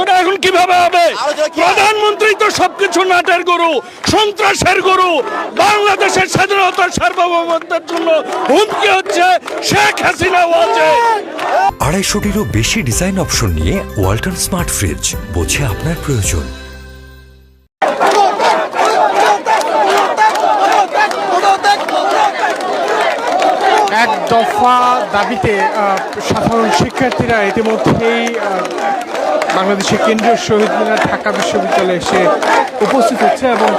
আলোচনা এখন কিভাবে হবে? প্রধানমন্ত্রী তো সবকিছু নাটের গরু, সন্ত্রাসের গরু। বাংলাদেশের স্বাধীনতার সার্বভৌমত্বের জন্য হুমকি হচ্ছে শেখ হাসিনা ওয়াজে। 250-টিরও বেশি ডিজাইন অপশন নিয়ে ওয়ালটন স্মার্ট ফ্রিজ, বোঝে আপনার প্রয়োজন। এক দফা দাবিতে সাধারণ শিক্ষার্থীরা ইতিমধ্যেই বাংলাদেশের কেন্দ্রীয় শহীদ মিনার ঢাকা বিশ্ববিদ্যালয়ে এসে উপস্থিত হচ্ছে এবং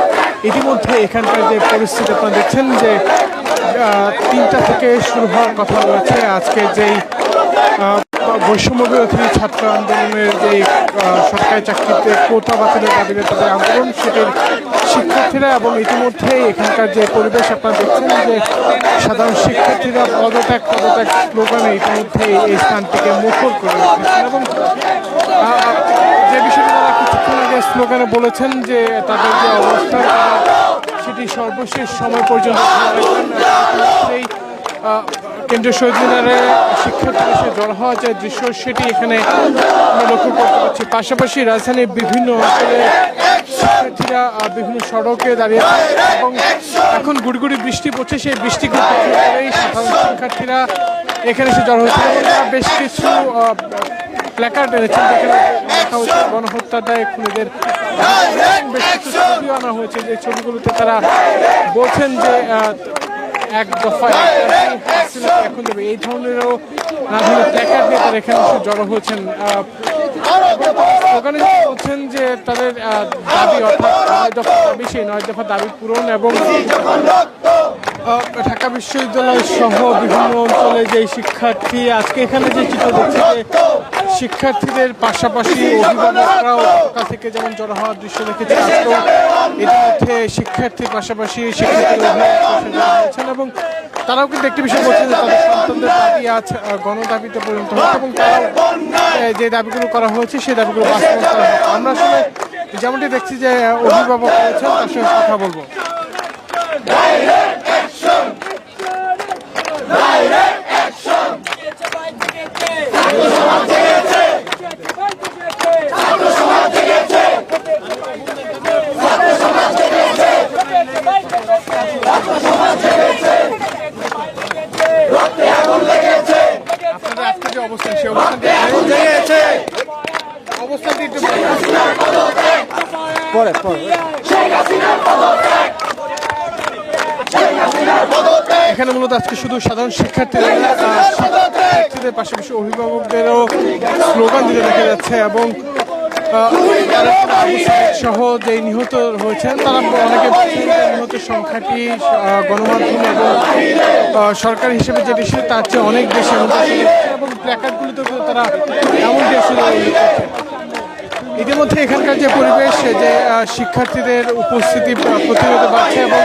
ইতিমধ্যে এখানকার যে পরিস্থিতি আপনারা দেখছেন যে 3টা থেকে শুরু হওয়ার কথা রয়েছে। আজকে যেই বৈষম্য বিরোধী ছাত্র আন্দোলনের যে সরকারি চাকরিতে কোটা বাতিলের দাবিতে তাদের আন্দোলন, সেটির শিক্ষার্থীরা এবং ইতিমধ্যে এখানকার যে পরিবেশ আপনারা দেখছেন যে সাধারণ শিক্ষার্থীরা পদত্যাগ স্লোগানে ইতিমধ্যে এই স্থানটিকে মুখর করে রেখেছেন এবং যে বিষয়টি তারা কিছুক্ষণ আগে স্লোগানে বলেছেন যে তাদের যে অবস্থা সেটি সর্বশেষ সময় পর্যন্ত সেই কেন্দ্রীয় শহীদ মিনারে শিক্ষার্থীরা এসে জড়ো হওয়া যে দৃশ্য সেটি এখানে আমরা লক্ষ্য করতে পারছি। পাশাপাশি রাজধানীর বিভিন্ন অঞ্চলে শিক্ষার্থীরা বিভিন্ন সড়কে দাঁড়িয়ে এবং এখন গুড়গুড়ি বৃষ্টি পড়ছে, সেই বৃষ্টিকে করেই সাধারণ শিক্ষার্থীরা এখানে এসে জড়ো হচ্ছে এবং তারা বেশ কিছু প্ল্যাকার্ড এনেছেন যেখানে লেখা হচ্ছে গণহত্যার দায়ে খুনিদের। বেশ কিছু ছবিও আনা হয়েছে, যে ছবিগুলোতে তারা বলছেন যে এক দফা এখন দেবে, এই ধরনেরও নানা প্ল্যাকার্ড নিয়ে তারা এখানে এসে জড়ো হয়েছেন। ওখানে বলছেন যে তাদের দাবি অর্থাৎ 9 দফা দাবি, সেই 9 দফা দাবি পূরণ এবং ঢাকা বিশ্ববিদ্যালয় সহ বিভিন্ন অঞ্চলে যে শিক্ষার্থী আজকে এখানে যে চিত্র দেখছে যে শিক্ষার্থীদের পাশাপাশি অভিভাবকরাও সকাল থেকে যেমন জড়ো হওয়ার দৃশ্য দেখেছে, আজকেও ইতিমধ্যে শিক্ষার্থীর পাশাপাশি শিক্ষার্থীর অভিভাবক এবং তারাও কিন্তু একটি বিষয় বলছেন যে তাদের সন্তানদের দাবি আজ গণদাবিতে পরিণত হচ্ছে এবং তারাও যে দাবিগুলো করা হয়েছে সেই দাবিগুলো বাস্তবায়ন করা হবে। আমরা আসলে যেমনটি দেখছি যে অভিভাবক রয়েছেন, তার সঙ্গে কথা বলবো। আপনাদের আজকে যে অবস্থান, সেই অবস্থানটি একটু পরে এখানে মূলত আজকে শুধু সাধারণ শিক্ষার্থীদের পাশাপাশি অভিভাবকদেরও স্লোগান দিতে দেখা যাচ্ছে এবং সহ যে নিহত হয়েছেন তারা অনেকে নিহতের সংখ্যাটি গণমাধ্যম এবং সরকার হিসেবে যেটি সে তার চেয়ে অনেক বেশি এবং প্ল্যাকার্ডগুলিতে তারা এমনটি আসলে ইতিমধ্যে এখানকার যে পরিবেশ, যে শিক্ষার্থীদের উপস্থিতি প্রতিনিয়ত বাড়ছে এবং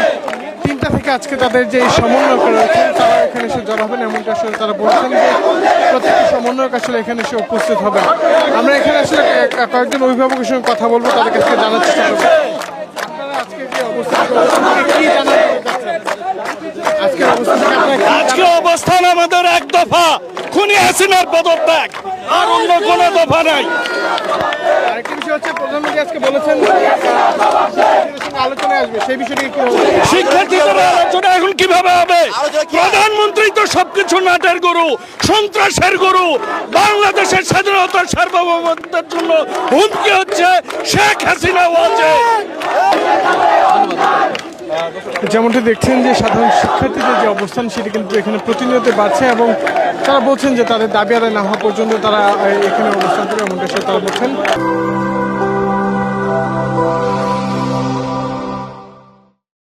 3টা থেকে আজকে তাদের যে সমন্বয়ক রয়েছেন তারা এখানে এসে জড়ো হবেন এমনটা আসলে তারা বলছেন যে প্রত্যেকটি সমন্বয়ক আসলে এখানে এসে উপস্থিত হবেন। আমরা এখানে আসলে কয়েকজন অভিভাবকের সঙ্গে কথা বলবো, তাদের কাছে জানার চেষ্টা করবো আপনারা আজকে যে অবস্থান কি জানার আজকে অবস্থান আমাদের এক দফা, খুনি হাসিনার পদত্যাগ, আর অন্য কোনো দফা নাই। আরেকটি বিষয় হচ্ছে প্রধানমন্ত্রী আজকে বলেছেন আলোচনায় আসবে, সেই বিষয়টি শিক্ষার্থীদের আলোচনা এখন কিভাবে হবে? প্রধানমন্ত্রী তো সবকিছু নাটের গরু, সন্ত্রাসের গরু। বাংলাদেশের স্বাধীনতার সার্বভৌমত্বের জন্য হুমকি হচ্ছে শেখ হাসিনা ওয়াজে। যেমনটি দেখছেন যে সাধারণ শিক্ষার্থীদের যে অবস্থান সেটি কিন্তু এখানে প্রতিনিয়ত বাড়ছে এবং তারা বলছেন যে তাদের দাবি আদায় না হওয়া পর্যন্ত তারা এখানে অবস্থান করে এমনটা তারা বলছেন।